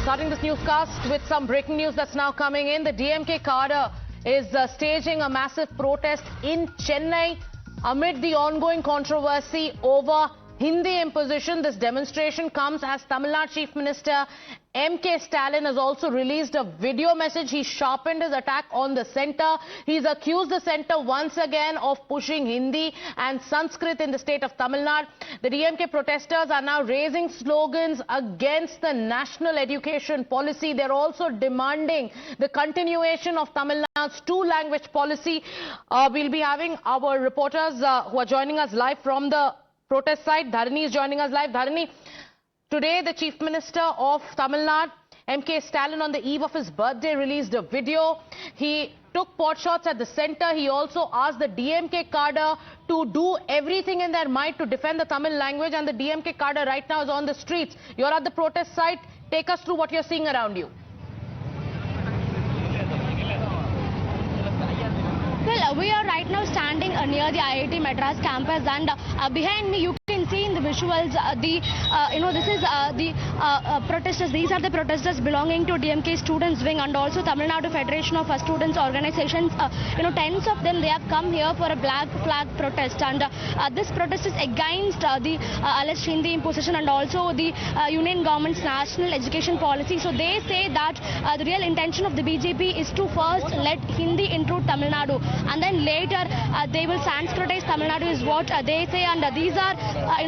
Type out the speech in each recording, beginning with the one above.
Starting this newscast with some breaking news that's now coming in. The DMK cadre is staging a massive protest in Chennai amid the ongoing controversy over Hindi imposition. This demonstration comes as Tamil Nadu Chief Minister M.K. Stalin has also released a video message. He sharpened his attack on the centre. He's accused the centre once again of pushing Hindi and Sanskrit in the state of Tamil Nadu. The DMK protesters are now raising slogans against the national education policy. They're also demanding the continuation of Tamil Nadu's two-language policy. We'll be having our reporters who are joining us live from the protest site. Dharani is joining us live. Dharani, today the Chief Minister of Tamil Nadu, M.K. Stalin, on the eve of his birthday, released a video. He took pot shots at the centre. He also asked the DMK cadre to do everything in their might to defend the Tamil language, and the DMK cadre right now is on the streets. You're at the protest site. Take us through what you're seeing around you. Well, we are right now standing near the IIT Madras campus, and behind me you can see in the visuals this is the protesters. These are the protesters belonging to DMK Students Wing and also Tamil Nadu Federation of Students Organizations. Tens of them, they have come here for a black flag protest, and this protest is against the alleged Hindi imposition and also the Union government's national education policy. So they say that the real intention of the BJP is to first let Hindi intrude Tamil Nadu, and then later they will Sanskritize Tamil Nadu is what they say. And these are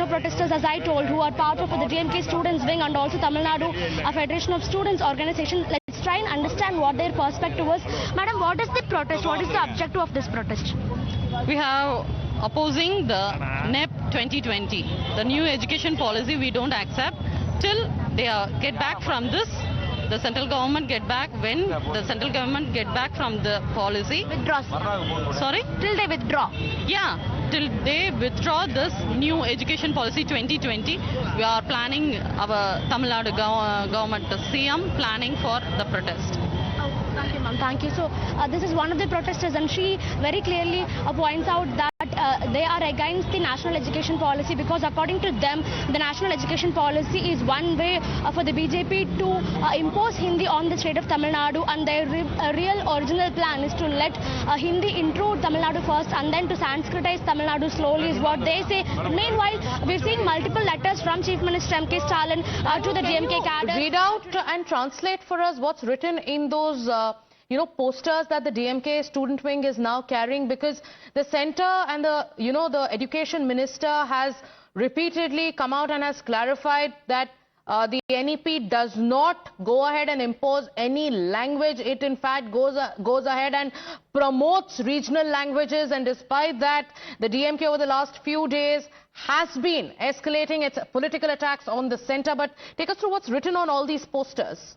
protesters, as I told, who are part of the DMK Students Wing and also Tamil Nadu Federation of Students Organization. Let's try and understand what their perspective was. Madam, what is the protest? What is the objective of this protest? We have opposing the NEP 2020, the new education policy. We don't accept till they get back from this. The central government get back when the central government get back from the policy. Withdraw. Sorry? Till they withdraw. Yeah, till they withdraw this new education policy 2020. We are planning our Tamil Nadu government, the CM, planning for the protest. Thank you, ma'am. Thank you. So this is one of the protesters, and she very clearly points out that they are against the national education policy because according to them, the national education policy is one way for the BJP to impose Hindi on the state of Tamil Nadu, and their real original plan is to let Hindi intrude Tamil Nadu first and then to Sanskritize Tamil Nadu slowly is what they say. Meanwhile, we're seeing multiple letters from Chief Minister M.K. Stalin to the DMK cadre. Read out and translate for us what's written in those posters that the DMK student wing is now carrying, because the centre and the education minister has repeatedly come out and has clarified that the NEP does not go ahead and impose any language. It in fact goes ahead and promotes regional languages, and despite that, the DMK over the last few days has been escalating its political attacks on the centre. But take us through what's written on all these posters.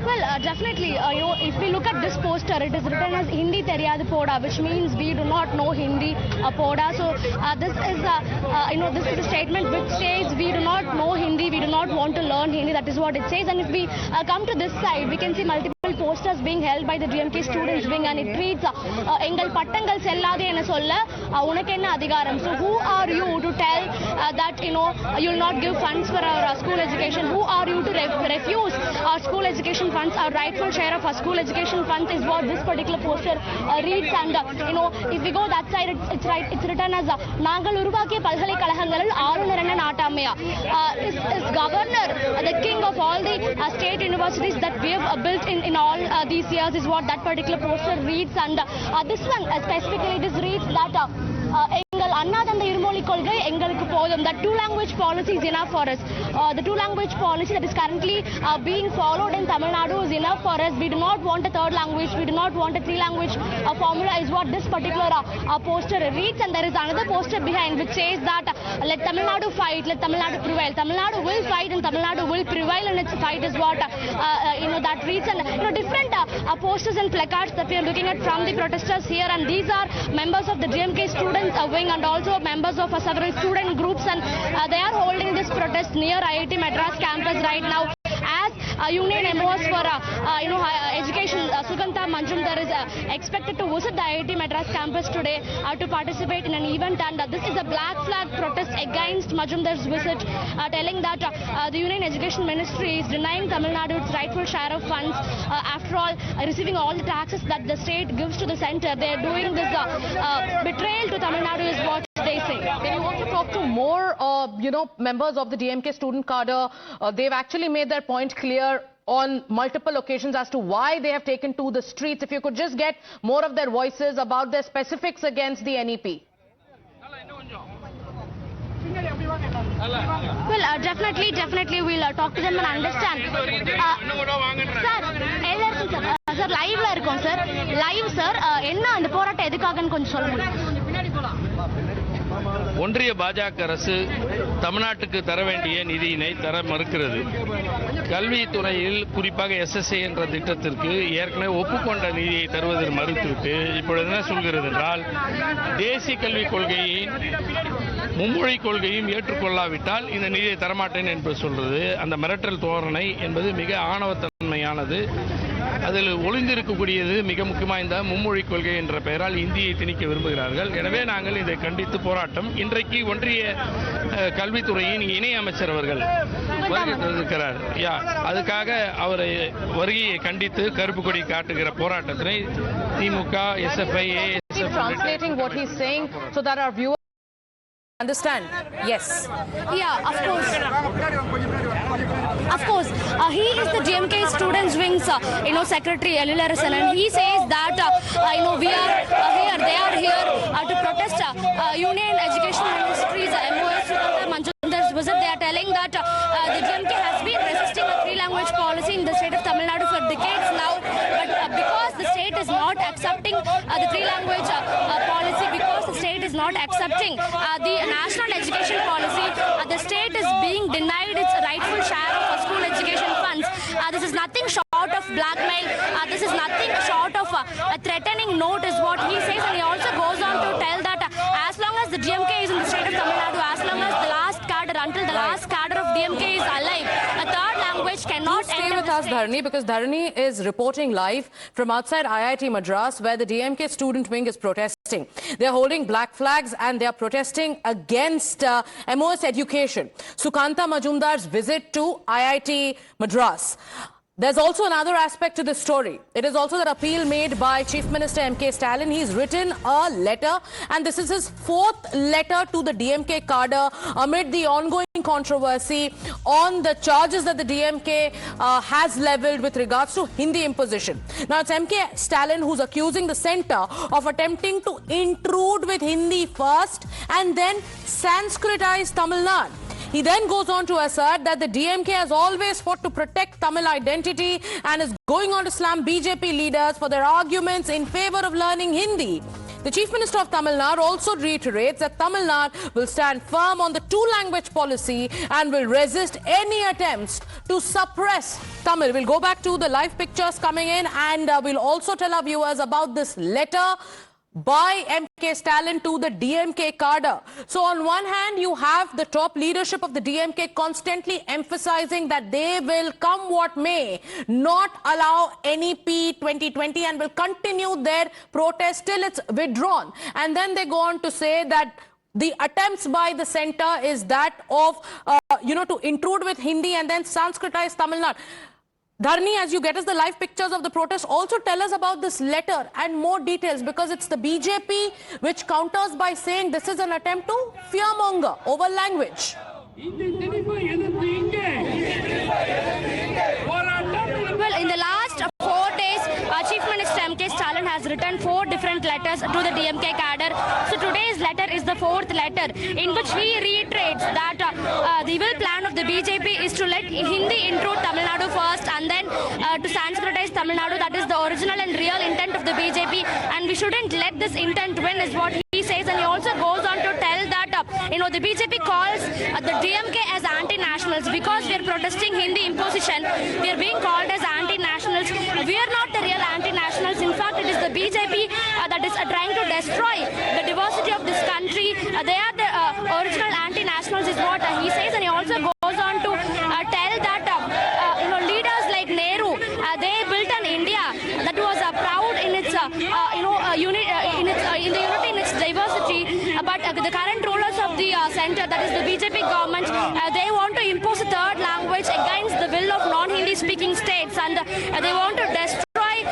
Well, definitely, if we look at this poster, it is written as Hindi Theriyadu Poda, which means we do not know Hindi Poda. So this is a statement which says we do not know Hindi, we do not want to learn Hindi. That is what it says. And if we come to this side, we can see multiple posters being held by the DMK Students Wing, and it reads Engal Pattangal Sellade ena solla unakenna adhigaram. So who are you to tell that you'll not give funds for our school education? Who are you to refuse our school education funds? Our rightful share of our school education funds is what this particular poster reads. And if we go that side, it's written as Nangal Uruvake Palhale Kalahangal Arunaranna Natamaya. Is governor the king of all the state universities that we have built in all these years, is what that particular poster reads. And this one specifically, this reads that that two-language policy is enough for us. The two-language policy that is currently being followed in Tamil Nadu is enough for us. We do not want a third language. We do not want a three-language formula, is what this particular poster reads. And there is another poster behind which says that let Tamil Nadu fight, let Tamil Nadu prevail. Tamil Nadu will fight and Tamil Nadu will prevail in its fight, is what that reads. And different posters and placards that we are looking at from the protesters here, and these are members of the DMK Students Wing and also members of several student groups, and they are holding this protest near IIT Madras campus right now. As union MOS for education. Sukanta Majumdar is expected to visit the IIT Madras campus today to participate in an event, and this is a black flag protest against Majumdar's visit, telling that the Union Education Ministry is denying Tamil Nadu its rightful share of funds. After all, receiving all the taxes that the state gives to the center, they are doing this betrayal to Tamil Nadu is what they say. Can you also talk to more, members of the DMK student cadre? They've actually made their point clear on multiple occasions as to why they have taken to the streets. If you could just get more of their voices about their specifics against the NEP. Well, definitely we'll talk to them and understand. Sir, live la irukom sir. Live sir, enna and போராட்டம் எதுக்காகன்னு கொஞ்சம் சொல்லுங்க. ஒன்றிய பாஜக அரசு தமிழ்நாட்டுக்கு தர வேண்டிய நிதியினை தர மறுக்கிறது. கல்வித்துறையில் குறிப்பாக SSA என்ற திட்டத்திற்கு ஏற்கனவே ஒப்புக்கொண்ட நிதியை தருவதில் மறுத்துவிட்டு இப்பொழுது என்ன சொல்கிறது என்றால், தேசிய கல்விக் கொள்கையின் மும்மொழி கொள்கையும் ஏற்றுக்கொள்ளாவிட்டால் இந்த நிதியை தரமாட்டேன் என்று சொல்றது. அந்த மிரட்டல் தோரணை என்பது மிக ஆணவத்தன்மையானது. அதில் ஒளிந்திருக்கக்கூடியது மிக முக்கியமாக இந்த மும்மொழி கொள்கை என்ற பெயரால் இந்தியை திணிக்க விரும்புகிறார்கள். எனவே நாங்கள் இதை கண்டித்து போராட்டம். இன்றைக்கு ஒன்றிய கல்வித்துறையின் இணை அமைச்சர் அவர்கள் வருகிறார். அதுக்காக அவரை வருகையை கண்டித்து கருப்பு கொடி காட்டுகிற போராட்டத்தினை திமுக, SFI, ASF Translating what he's saying so that our viewers understand. Yes. Yeah, of course. He is the DMK Students Wing's, Secretary Elilarasan, and he says that, we are here, they are here to protest Union Education Ministry's MOS Manjundar's visit. They are telling that the DMK has been resisting a three-language policy in the state of Tamil Nadu for decades now, but because the state is not accepting the three-language policy, because the state is not accepting the national education policy, the state is being denied its rightful share of school education funds. This is nothing short of blackmail. This is nothing short of a threatening note is what he says, and he also goes on to tell that as long as the DMK is in the state of Tamil Nadu, as long as the last cadre, until the last cadre of DMK is alive, a third language cannot stay with us, Dharani, because Dharani is reporting live from outside IIT Madras, where the DMK student wing is protesting. They're holding black flags and they're protesting against MOS education. Sukanta Majumdar's visit to IIT Madras. There's also another aspect to this story. It is also that appeal made by Chief Minister M.K. Stalin. He's written a letter, and this is his fourth letter to the DMK cadre amid the ongoing controversy on the charges that the DMK has leveled with regards to Hindi imposition. Now, it's M.K. Stalin who's accusing the centre of attempting to intrude with Hindi first and then Sanskritize Tamil Nadu. He then goes on to assert that the DMK has always fought to protect Tamil identity and is going on to slam BJP leaders for their arguments in favor of learning Hindi. The Chief Minister of Tamil Nadu also reiterates that Tamil Nadu will stand firm on the two-language policy and will resist any attempts to suppress Tamil. We'll go back to the live pictures coming in, and we'll also tell our viewers about this letter by M.K. Stalin to the DMK cadre. So on one hand, you have the top leadership of the DMK constantly emphasizing that they will, come what may, not allow NEP 2020 and will continue their protest till it's withdrawn. And then they go on to say that the attempts by the centre is that of, to intrude with Hindi and then Sanskritize Tamil Nadu. Dharani, as you get us the live pictures of the protest, also tell us about this letter and more details, because it's the BJP which counters by saying this is an attempt to fearmonger over language. Well, in the last 4 days, Chief Minister M.K. Stalin has written 4 different letters to the DMK cadre. So today's letter is the 4th letter, in which he reiterates that the evil plan of the BJP is to let Hindi intrude Tamil Nadu first and then to Sanskritize Tamil Nadu. That is the original and real intent of the BJP, and we shouldn't let this intent win is what he says. And he also goes on to tell that the BJP calls the DMK as anti-nationals because we are protesting Hindi imposition. We are being called as anti-nationals. We are not the real anti-nationals. In fact, it is the BJP that is trying to destroy the diversity of this country. They are the original anti-nationals is what he says, and he also goes on to tell that leaders like government, they want to impose a third language against the will of non-Hindi speaking states, and they want to destroy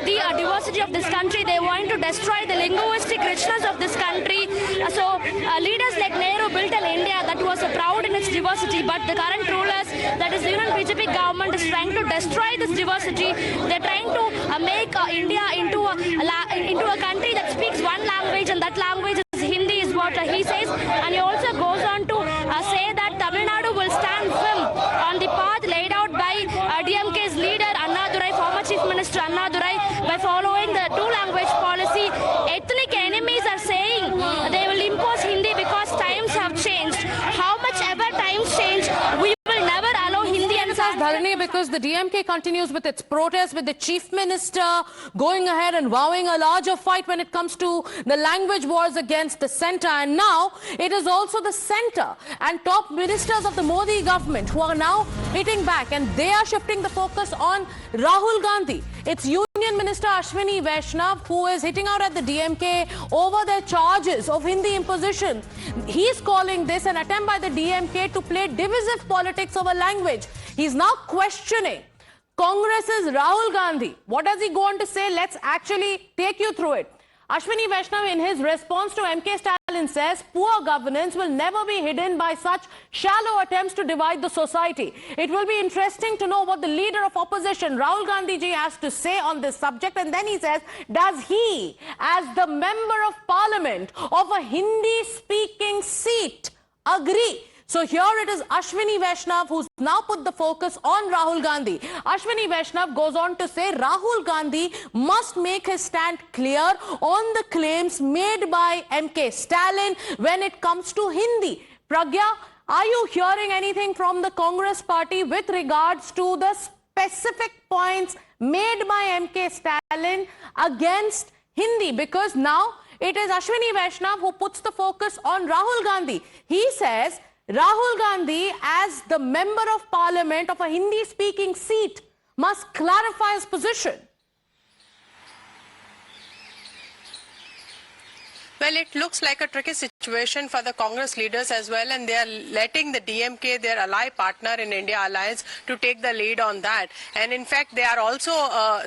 the diversity of this country. They want to destroy the linguistic richness of this country. Leaders like Nehru built an India that was proud in its diversity, but the current rulers, that is the Union BJP government, is trying to destroy this diversity. They're trying to make India into a country that speaks one language, and that language is Hindi, is what he says. And he also goes on to say that Tamil Nadu will stand firm on the path laid out by DMK's leader Annadurai, former Chief Minister Annadurai, by following the two-language policy. Ethnic enemies are saying they will impose Hindi because times have changed. How much ever times change, we will never allow Hindi and Dhalani, because the DMK continues with its protest, with the Chief Minister going ahead and vowing a larger fight when it comes to the language wars against the centre. And now it is also the centre and top ministers of the Modi government who are now hitting back, and they are shifting the focus on Rahul Gandhi. It's Union Minister Ashwini Vaishnav who is hitting out at the DMK over their charges of Hindi imposition. He's calling this an attempt by the DMK to play divisive politics over language. He's now questioning Congress's Rahul Gandhi. What does he go on to say? Let's actually take you through it. Ashwini Vaishnav, in his response to MK Stalin, says poor governance will never be hidden by such shallow attempts to divide the society. It will be interesting to know what the leader of opposition, Rahul Gandhi ji, has to say on this subject. And then he says, does he, as the member of parliament of a Hindi-speaking seat, agree? So here it is Ashwini Vaishnav who's now put the focus on Rahul Gandhi. Ashwini Vaishnav goes on to say Rahul Gandhi must make his stand clear on the claims made by MK Stalin when it comes to Hindi. Pragya, are you hearing anything from the Congress party with regards to the specific points made by MK Stalin against Hindi? Because now it is Ashwini Vaishnav who puts the focus on Rahul Gandhi. He says Rahul Gandhi, as the member of parliament of a Hindi-speaking seat, must clarify his position. Well, it looks like a tricky situation for the Congress leaders as well, and they are letting the DMK, their ally partner in India Alliance, to take the lead on that. And in fact, they are also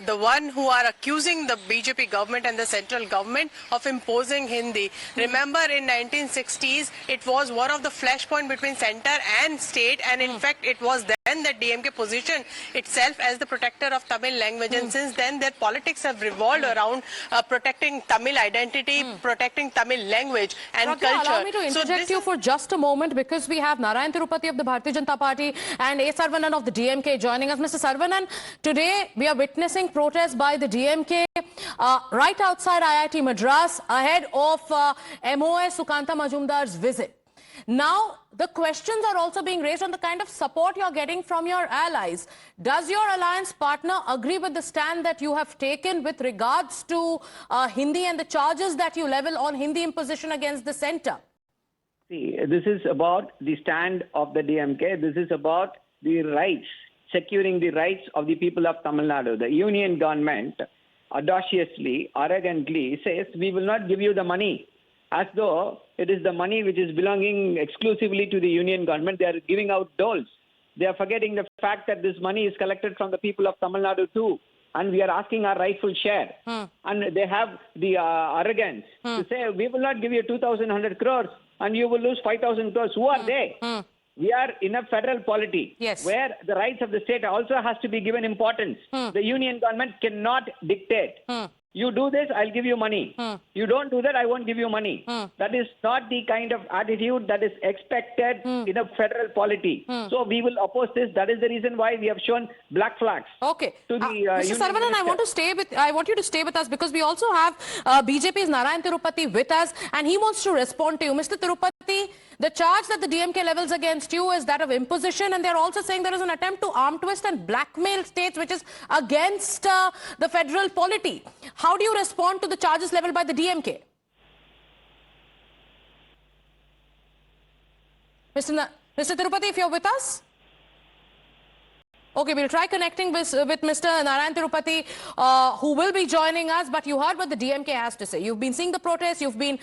the one who are accusing the BJP government and the central government of imposing Hindi. Remember, in 1960s, it was one of the flashpoint between center and state, and in fact, it was then that DMK positioned itself as the protector of Tamil language. And since then, their politics have revolved around protecting Tamil identity, protecting Tamil language and culture. Allow me to interject you for just a moment, because we have Narayan Tirupati of the Bharatiya Janata Party and A. Saravanan of the DMK joining us. Mr. Saravanan, today we are witnessing protests by the DMK right outside IIT Madras ahead of MOS Sukanta Majumdar's visit. Now, the questions are also being raised on the kind of support you're getting from your allies. Does your alliance partner agree with the stand that you have taken with regards to Hindi and the charges that you level on Hindi imposition against the centre? See, this is about the stand of the DMK. This is about the rights, securing the rights of the people of Tamil Nadu. The union government audaciously, arrogantly says, we will not give you the money, as though it is the money which is belonging exclusively to the union government. They are giving out doles. They are forgetting the fact that this money is collected from the people of Tamil Nadu too, and we are asking our rightful share. And they have the arrogance to say, we will not give you 2,100 crores and you will lose 5,000 crores. Who are they? We are in a federal polity, where the rights of the state also has to be given importance. The union government cannot dictate. You do this, I'll give you money. You don't do that, I won't give you money. That is not the kind of attitude that is expected in a federal polity. So we will oppose this. That is the reason why we have shown black flags. Okay. To the, Mr. Saravanan, I want you to stay with us, because we also have BJP's Narayan Tirupati with us, and he wants to respond to you. Mr. Tirupati, the charge that the DMK levels against you is that of imposition, and they're also saying there is an attempt to arm twist and blackmail states, which is against the federal polity. How do you respond to the charges leveled by the DMK? Mr. Tirupati, if you're with us? Okay, we'll try connecting with Mr. Narayan Tirupati, who will be joining us. But you heard what the DMK has to say. You've been seeing the protests. You've been,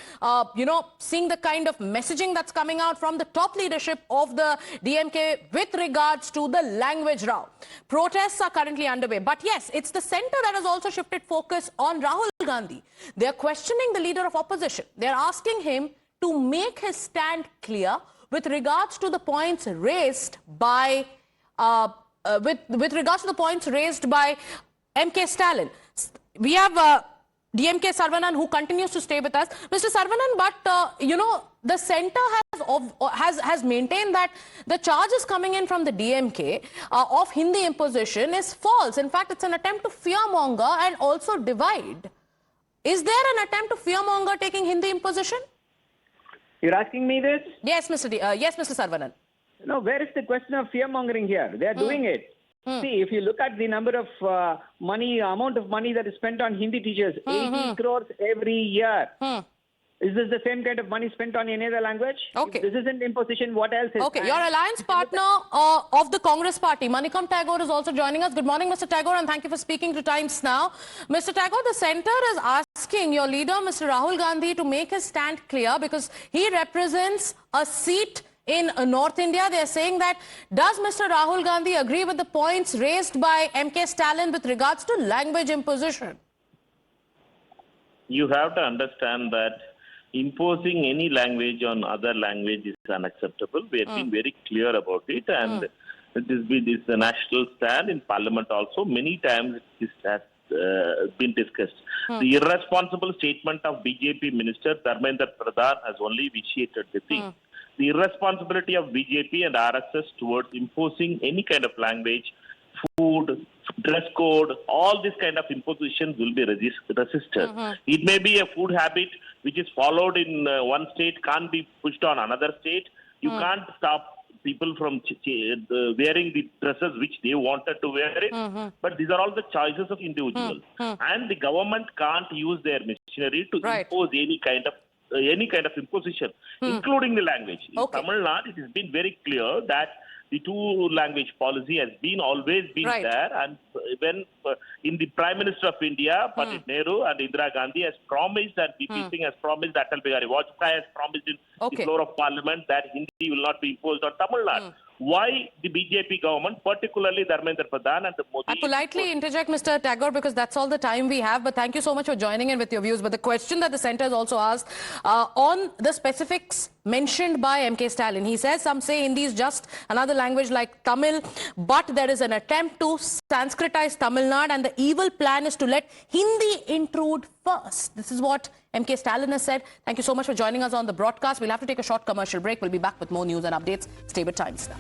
seeing the kind of messaging that's coming out from the top leadership of the DMK with regards to the language row. Protests are currently underway. But yes, it's the centre that has also shifted focus on Rahul Gandhi. They're questioning the leader of opposition. They're asking him to make his stand clear with regards to the points raised by with regards to the points raised by M.K. Stalin. We have DMK Saravanan, who continues to stay with us. Mr. Saravanan, but the centre has maintained that the charges coming in from the DMK of Hindi imposition is false. In fact, it's an attempt to fearmonger and also divide. Is there an attempt to fearmonger taking Hindi imposition? You're asking me this? Yes, Mr. Saravanan. No, where is the question of fear-mongering here? They are doing it. See, if you look at the number of amount of money that is spent on Hindi teachers, 80 crores every year. Is this the same kind of money spent on any other language? Okay. If this isn't imposition, what else is? Okay, your alliance partner of the Congress party, Manikam Tagore, is also joining us. Good morning, Mr. Tagore, and thank you for speaking to Times Now. Mr. Tagore, the centre is asking your leader, Mr. Rahul Gandhi, to make his stand clear because he represents a seat in North India. They are saying that, does Mr. Rahul Gandhi agree with the points raised by M.K. Stalin with regards to language imposition? You have to understand that imposing any language on other language is unacceptable. We have been very clear about it, and it is a national stand in Parliament also. Many times it has been discussed. The irresponsible statement of BJP Minister Dharmendra Pradhan has only vitiated the thing. The irresponsibility of BJP and RSS towards imposing any kind of language, food, dress code, all this kind of impositions will be resisted. It may be a food habit which is followed in one state, can't be pushed on another state. You can't stop people from wearing the dresses which they wanted to wear it. But these are all the choices of individuals. And the government can't use their machinery to impose any kind of imposition, including the language. In Tamil Nadu, it has been very clear that the two-language policy has always been there, and when in the Prime Minister of India, Pandit Nehru and Indira Gandhi has promised, and VP Singh has promised, that Atal Bihari Vajpayee has promised in the floor of Parliament that Hindi will not be imposed on Tamil Nadu. Why the BJP government, particularly Dharmendra Pradhan and the Modi... I politely interject, Mr. Tagore, because that's all the time we have. But thank you so much for joining in with your views. But the question that the centre has also asked on the specifics mentioned by M.K. Stalin. He says, some say Hindi is just another language like Tamil, but there is an attempt to Sanskritize Tamil Nadu, and the evil plan is to let Hindi intrude first. This is what M.K. Stalin has said. Thank you so much for joining us on the broadcast. We'll have to take a short commercial break. We'll be back with more news and updates. Stay with Times Now.